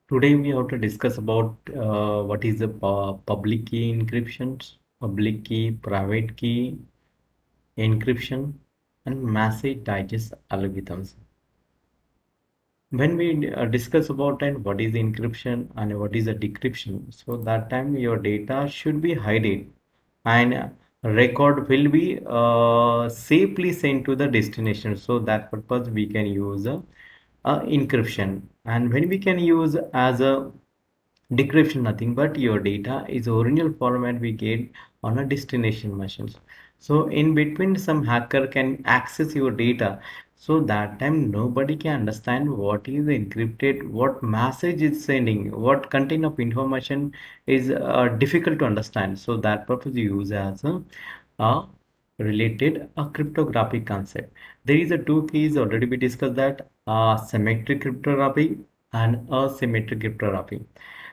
Today we have to discuss about what is the public key encryptions, public key, private key encryption, and massive digest algorithms. When we discuss about and what is encryption and what is a decryption, so that time your data should be hidden and record will be safely sent to the destination. So that purpose we can use encryption, and when we can use as a decryption nothing but your data is original format we get on a destination machines. So in between some hacker can access your data, so that time nobody can understand what is encrypted, what message is sending, what content of information is difficult to understand. So that purpose you use as a related a cryptographic concept. There is a two keys already we discussed, that symmetric cryptography and asymmetric cryptography.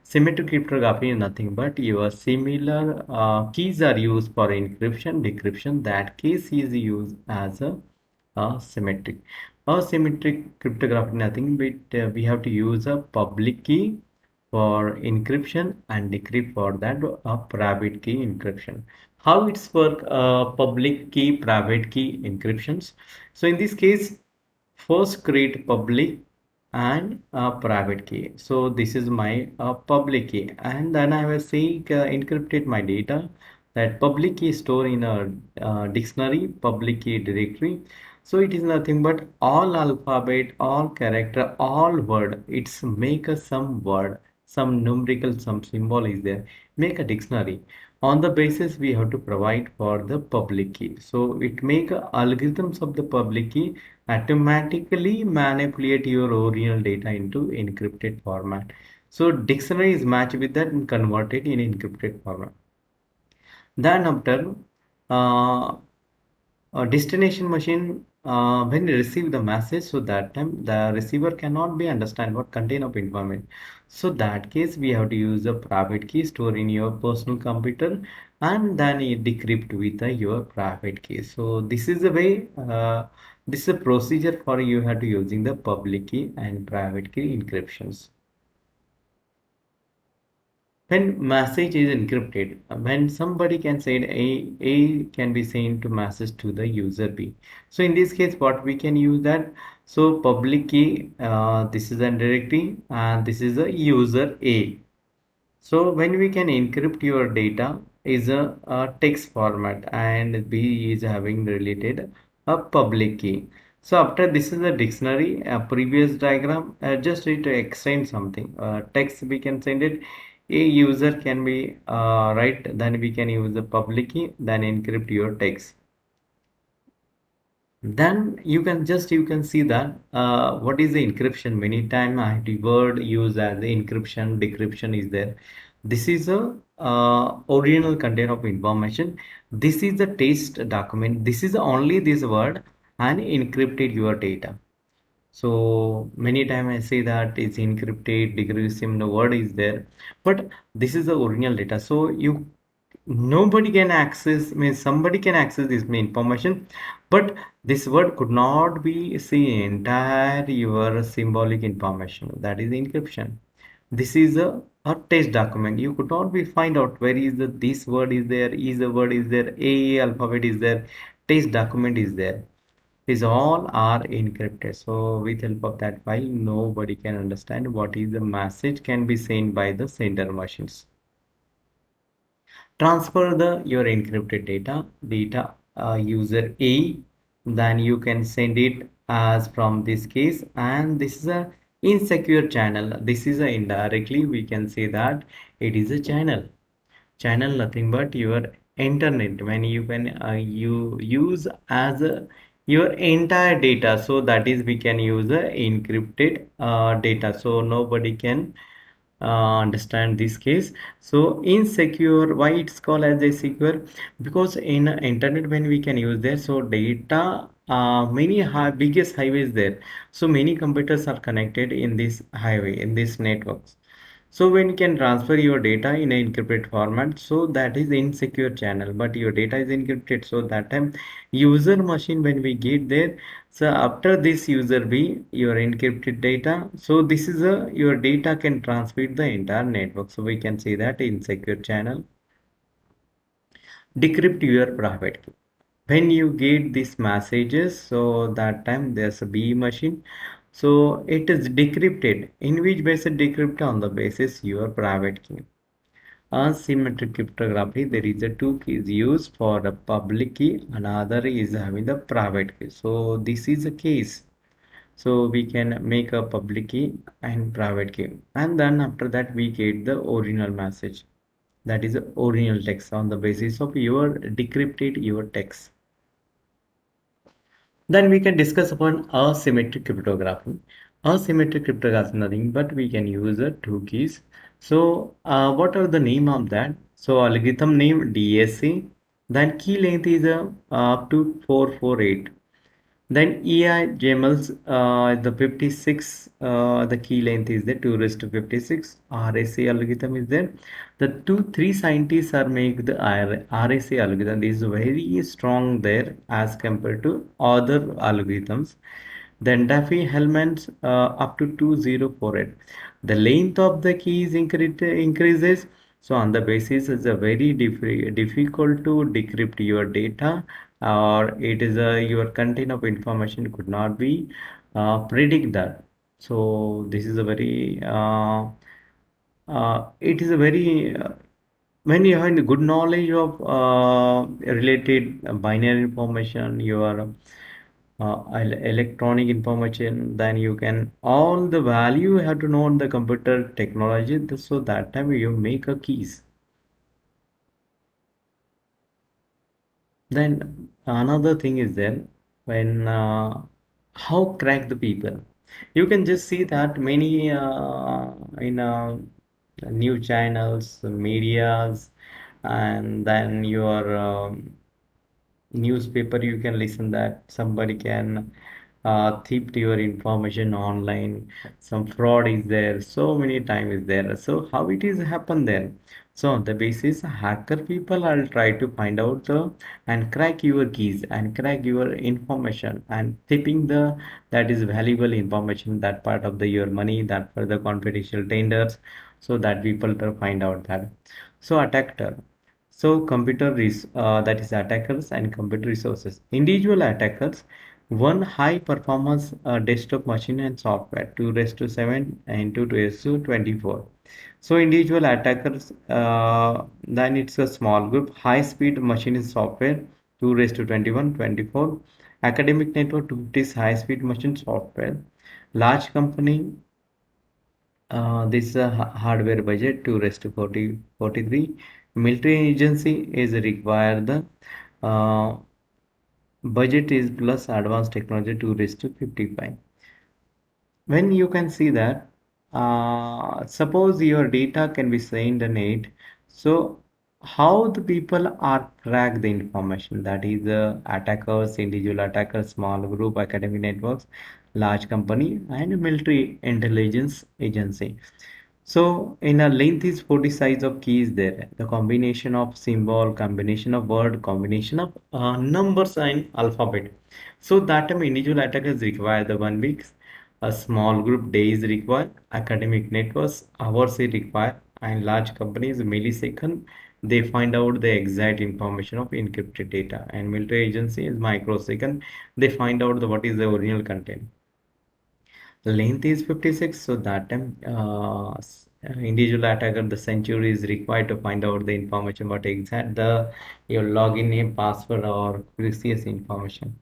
Symmetric cryptography is nothing but your similar keys are used for encryption, decryption. That case is used as a symmetric. Asymmetric cryptography nothing but we have to use a public key for encryption and decrypt for that a private key encryption. How it's work? Public key, private key encryptions. So in this case, first create public and a private key. So this is my public key, and then I was saying encrypted my data. That public key store in a dictionary, public key directory. So it is nothing but all alphabet, all character, all word. It's make a some word, some numerical, some symbol is there. Make a dictionary. On the basis we have to provide for the public key. So it make algorithms of the public key automatically manipulate your original data into encrypted format. So dictionary is matched with that and converted in encrypted format. Then after uh, a destination machine when you receive the message, so that time the receiver cannot be understand what content of information. So that case we have to use a private key store in your personal computer, and then it decrypt with your private key. So this is the way this is a procedure for you have to using the public key and private key encryptions. When message is encrypted, when somebody can send a can be sent to message to the user b. So in this case what we can use that, so public key, this is a directory and this is a user a. So when we can encrypt your data is a text format, and b is having related a public key. So after this is a dictionary, a previous diagram, just need to extend something. Text we can send it. A user can be right. Then we can use the public key. Then encrypt your text. Then you can see that what is the encryption. Many time I the word used as the encryption, decryption is there. This is a original content of information. This is the text document. This is only this word and encrypted your data. So many time I say that it's encrypted, decryption, the word is there, but this is the original data. So you nobody can access, means somebody can access this information, but this word could not be seen entire your symbolic information. That is encryption. This is a text document. You could not be find out where is the this word is there, is the word is there, a alphabet is there, text document is there. These all are encrypted. So with help of that file, nobody can understand what is the message can be sent by the sender machines. Transfer the your encrypted data user A, then you can send it as from this case, and this is a insecure channel. This is a indirectly we can say that it is a channel nothing but your internet, when you can you use as your entire data. So that is we can use a encrypted data, so nobody can understand this case. So insecure, why it's called as a secure? Because in internet when we can use there, so data many biggest highways there, so many computers are connected in this highway, in this networks. So when you can transfer your data in an encrypted format, so that is insecure channel, but your data is encrypted. So that time user machine when we get there, So after this user B, your encrypted data. So this is a your data can transmit the entire network. So we can see that in secure channel, decrypt your private key. When you get these messages, so that time there's a B machine. So it is decrypted. In which basis decrypt on the basis your private key. Asymmetric cryptography, there is a two keys used for the public key, another is having the private key. So this is a case. So we can make a public key and private key. And then after that we get the original message. That is the original text on the basis of your decrypted your text. Then we can discuss upon asymmetric cryptography. Asymmetric cryptography is nothing but we can use the two keys. So what are the name of that? So algorithm name DSC. Then key length is up to 448. Then EI Jamals, the 56, the key length is there, 2 raised to 56. RSA algorithm is there. The three scientists are make the RSA algorithm is very strong there as compared to other algorithms. Then Diffie-Hellman's up to 2048. The length of the keys increases. So on the basis it's a very difficult to decrypt your data, or it is a your content of information could not be predict that. So this is a very it is a very when you have good knowledge of related binary information, your electronic information, then you can all the value you have to know on the computer technology. So that time you make a keys. Then another thing is then when how crack the people. You can just see that many in new channels, medias, and then your newspaper you can listen that somebody can thief your information online, some fraud is there, so many time is there. So how it is happen then? So on the basis hacker people are try to find out the and crack your keys and crack your information and tipping the that is valuable information, that part of the your money, that for the confidential tenders, so that people to find out that. So attacker, so that is attackers and computer resources. Individual attackers, one high performance desktop machine and software, 2 raised to 7 and 2 raised to 24. So individual attackers, then it's a small group. High speed machine and software, 2 raised to 21, 24. Academic network, 250 is high speed machine software. Large company, this hardware budget 2 raised to 40, 43. Military agency is required the uh, budget is plus advanced technology 2 raised to 55. When you can see that suppose your data can be sent in it, so how the people are track the information, that is attackers, individual attackers, small group, academic networks, large company and military intelligence agency. So in a length is 40 size of keys there. The combination of symbol, combination of word, combination of numbers and alphabet. So that time individual attackers require the 1 week. A small group days require. Academic networks hours they require. And large companies millisecond. They find out the exact information of encrypted data. And military agency is microsecond. They find out what is the original content. Length is 56, so that time individual attacker the century is required to find out the information about exact the your login name, password or previous information.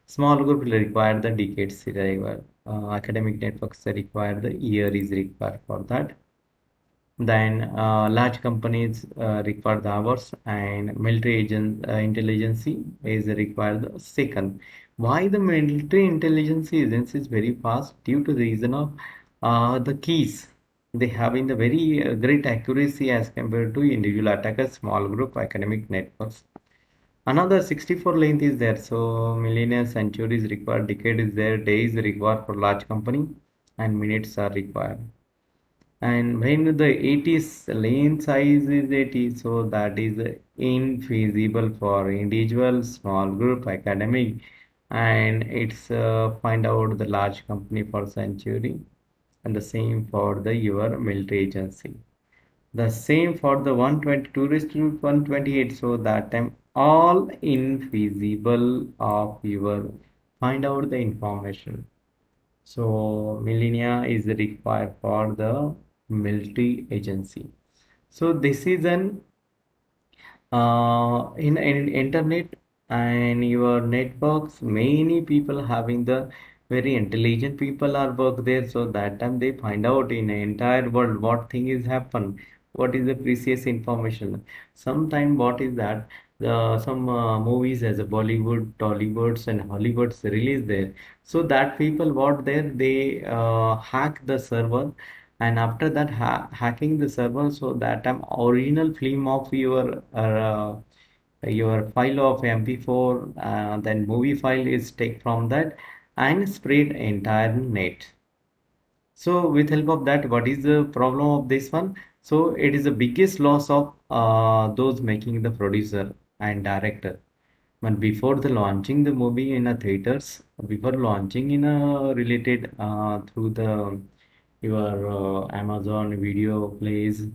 Small group will require the decades require. Academic networks require the year is required for that. Then large companies require the hours and military intelligence is required the second. Why the military intelligence agency is very fast? Due to the reason of the keys. They have in the very great accuracy as compared to individual attackers, small group, academic networks. Another 64 length is there. So millennia, centuries required, decade is there, days required for large company, and minutes are required. And when the 80s lane size is 80, so that is infeasible for individual, small group, academic, and it's find out the large company for century, and the same for the your military agency. The same for the 120 tourist to 128. So that time all infeasible of your find out the information. So millennia is required for the military agency. So this is an in internet and your networks, many people having the very intelligent people are work there, so that time they find out in the entire world what thing is happen, what is the precious information. Sometime what is that the some movies as a Bollywood, Tollywoods and Hollywoods release there, so that people what there they hack the server, and after that hacking the server, so that time original film of your file of mp4, then movie file is take from that and spread entire net. So with help of that, what is the problem of this one? So it is the biggest loss of those making the producer and director. But before the launching the movie in a theaters, before launching in a related through the your Amazon video plays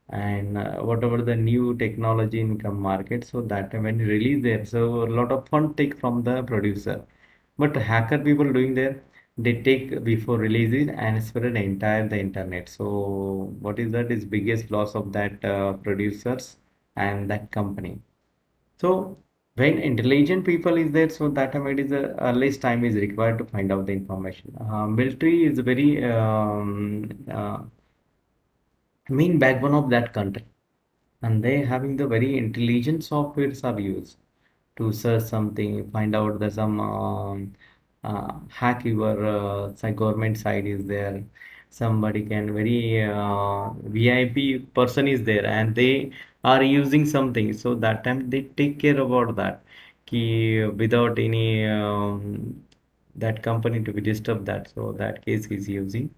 and whatever the new technology in come market, so that when you release there, so a lot of fun take from the producer. But hacker people doing there, they take before release it and spread entire the internet. So what is that is biggest loss of that producers and that company. So when intelligent people is there, so that time it is a less time is required to find out the information. Military is very main backbone of that country, and they having the very intelligent softwares are used to search something, find out that some hack your government site is there. Somebody can very VIP person is there, and they are using something. So that time they take care about that, ki without any that company to be disturbed that. So that case is using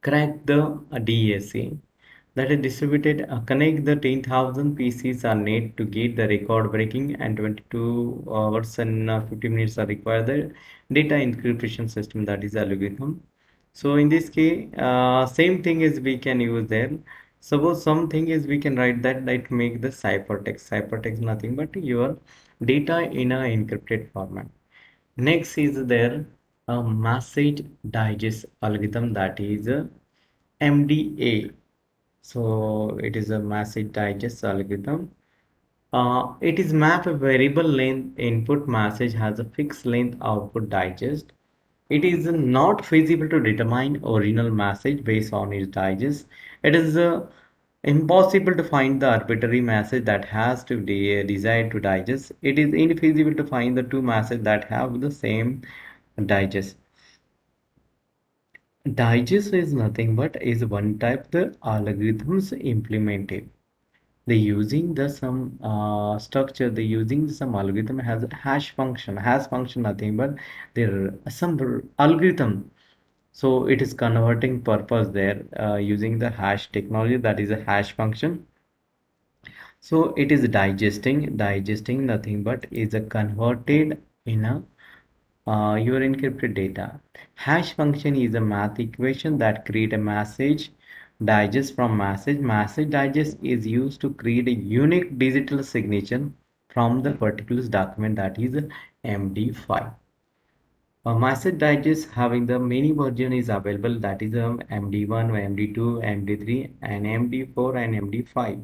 crack the DSA that is distributed connect the 10,000 PCs are need to get the record breaking, and 22 hours and 50 minutes are required the data encryption system, that is algorithm. So in this case same thing is we can use there. Suppose something is we can write that make the ciphertext nothing but your data in a encrypted format. Next is there a message digest algorithm, that is MDA. So it is a message digest algorithm. It is map a variable length input message has a fixed length output digest. It is not feasible to determine original message based on its digest. It is impossible to find the arbitrary message that has to be desired to digest. It is infeasible to find the two messages that have the same digest. Digest is nothing but is one type the algorithms implemented. They using the some structure. They using some algorithm has a hash function nothing but there some algorithm. So it is converting purpose there using the hash technology, that is a hash function. So it is digesting nothing but is a converted in a your encrypted data. Hash function is a math equation that create a message digest from message. Message digest is used to create a unique digital signature from the particular document, that is MD5. A message digest having the many version is available, that is MD1, MD2, MD3 and MD4 and MD5.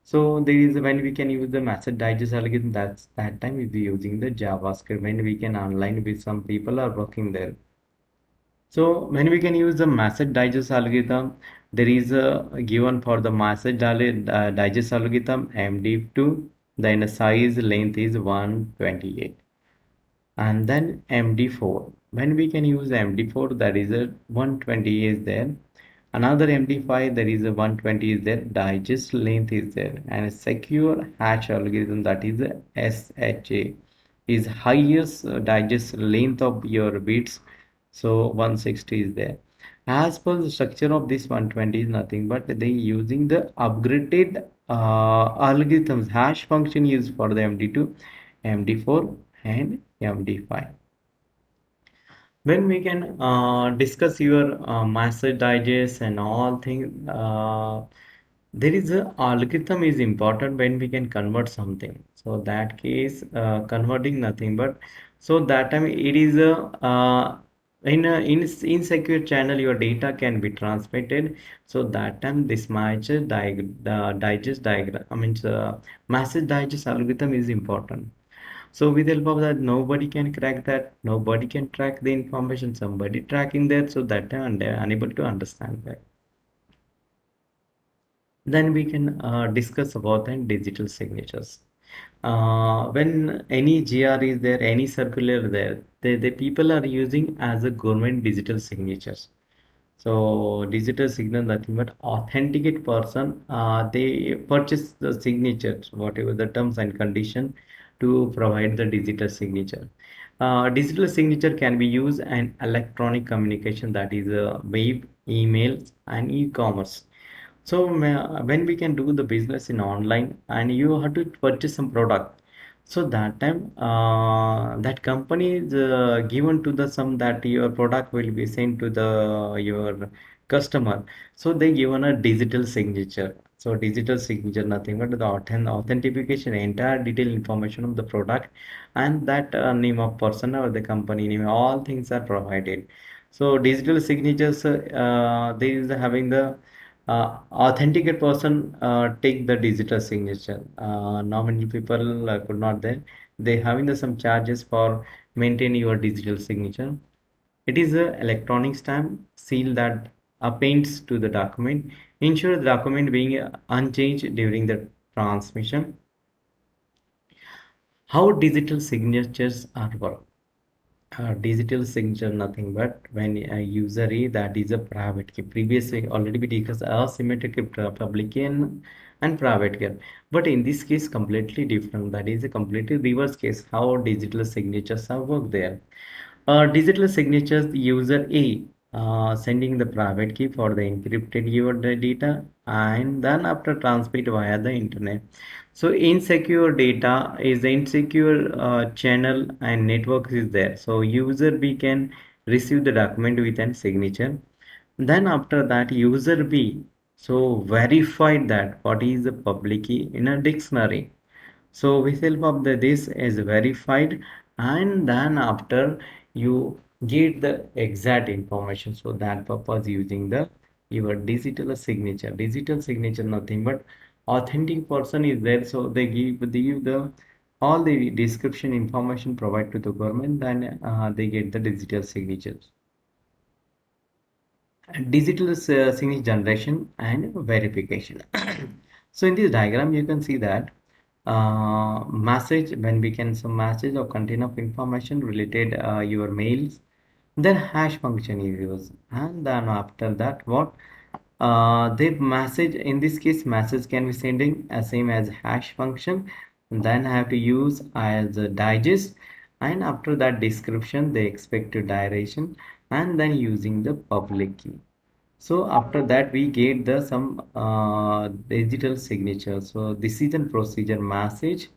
So there is when we can use the message digest algorithm, that's that time we'll be using the JavaScript when we can online with some people are working there. So when we can use the message digest algorithm, there is a given for the digest algorithm MD2, then the size length is 128, and then MD4. When we can use MD4, that is a 120 is there. Another MD5, there is a 120 is there. Digest length is there, and a secure hash algorithm, that is a SHA is highest digest length of your bits. So 160 is there. As per the structure of this 120 is nothing but they using the upgraded algorithms. Hash function used for the MD2, MD4 and MD5. When we can discuss your master digest and all things, there is a algorithm is important when we can convert something. So that case, converting nothing but, so that time it is a in a insecure channel your data can be transmitted. So that time this master digest diagram, I mean master digest algorithm is important. So with the help of that, nobody can crack that. Nobody can track the information. Somebody tracking that, so that they are unable to understand that. Then we can discuss about the digital signatures. When any GR is there, any circular there, the people are using as a government digital signatures. So digital signal nothing but authenticate person. They purchase the signatures, whatever the terms and condition to provide the digital signature. Digital signature can be used in electronic communication, that is web, emails, and e-commerce. So when we can do the business in online and you have to purchase some product, so that time that company is given to the some that your product will be sent to the your customer. So they given a digital signature. So digital signature nothing but the authentication, entire detailed information of the product and that name of person or the company name, all things are provided. So digital signatures, there is having the authenticate person take the digital signature. Nominal people could not there. They having the some charges for maintaining your digital signature. It is a electronic stamp seal that appends to the document, ensure the document being unchanged during the transmission. How digital signatures are work? Digital signature nothing but when a user is that is a private key. Previously already we discussed asymmetric public key and private key, but in this case completely different, that is a completely reverse case how digital signatures are work there. Digital signatures, the user A sending the private key for the encrypted your data and then after transmit via the internet. So insecure data is the insecure channel and network is there. So user B can receive the document with an signature. Then after that user B so verified that what is the public key in a dictionary. So with help of this is verified and then after you get the exact information. So that purpose using the your digital signature. Digital signature nothing but authentic person is there. So they give the all the description information provide to the government. Then they get the digital signatures. Digital signature generation and verification. So in this diagram you can see that message, when we can some message or content of information related your mails, then hash function is used and then after that what the message, in this case message can be sending as same as hash function, then I have to use as a digest and after that description they expect a duration and then using the public key. So after that we get the some digital signature. So this is a procedure message.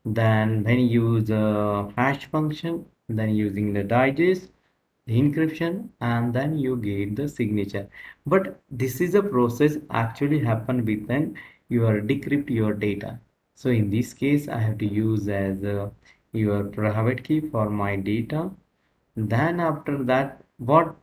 Then when you use the hash function, then using the digest, the encryption, and then you get the signature. But this is a process actually happen within your decrypt your data. So in this case, I have to use as your private key for my data. Then after that, what,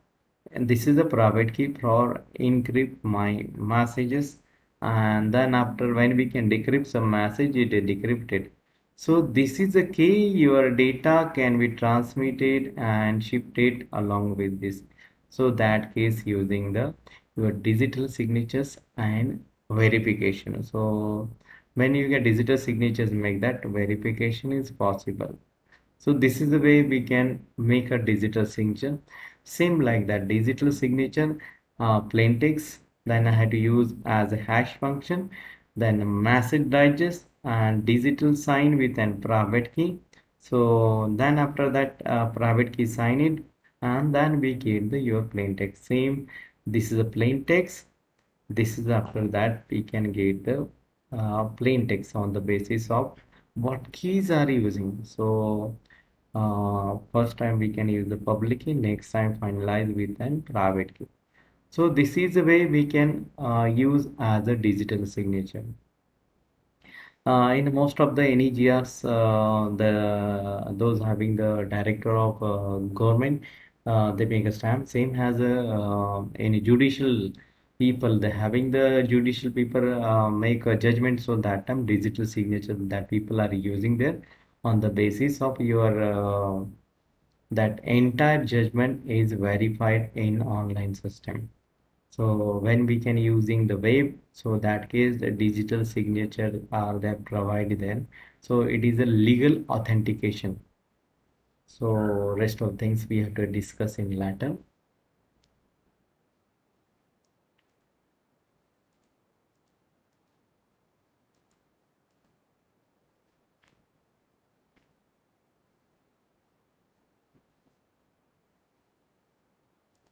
and this is a private key for encrypt my messages. And then after when we can decrypt some message, it is decrypted. So this is the key your data can be transmitted and shifted along with this. So that case using the your digital signatures and verification. So when you get digital signatures, make that verification is possible. So this is the way we can make a digital signature. Same like that digital signature, plain text. Then I had to use as a hash function. Then a message digest and digital sign with an private key. So then after that private key sign it and then we get the your plain text. Same. This is a plain text. This is after that we can get the plain text on the basis of What keys are you using? So first time we can use the public key, next time finalize with an private key. So this is the way we can use as a digital signature. In most of the NEGRs, the those having the director of government, they make a stamp. Same as any judicial people, they having the judicial people make a judgment. So that time digital signature that people are using there on the basis of your that entire judgment is verified in online system. So when we can using the web, so that case the digital signature are that provided then. So it is a legal authentication. So rest of things we have to discuss in later.